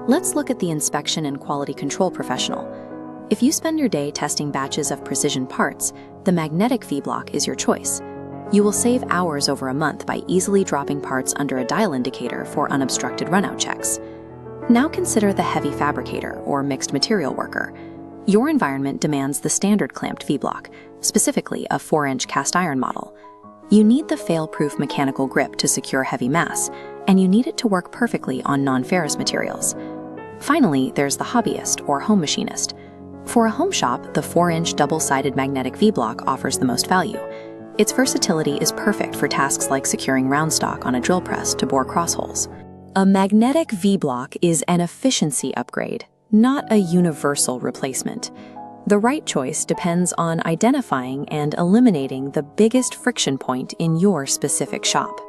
Let's look at the inspection and quality control professional. If you spend your day testing batches of precision parts, the magnetic Vblock is your choice. You will save hours over a month by easily dropping parts under a dial indicator for unobstructed runout checks. Now consider the heavy fabricator or mixed material worker. Your environment demands the standard clamped Vblock, specifically a 4-inch cast iron model. You need the fail-proof mechanical grip to secure heavy mass, and you need it to work perfectly on non-ferrous materials. Finally, there's the hobbyist or home machinist. For a home shop, the 4-inch double-sided magnetic Vblock offers the most value. Its versatility is perfect for tasks like securing round stock on a drill press to bore crossholes. A magnetic Vblock is an efficiency upgrade, not a universal replacement. The right choice depends on identifying and eliminating the biggest friction point in your specific shop.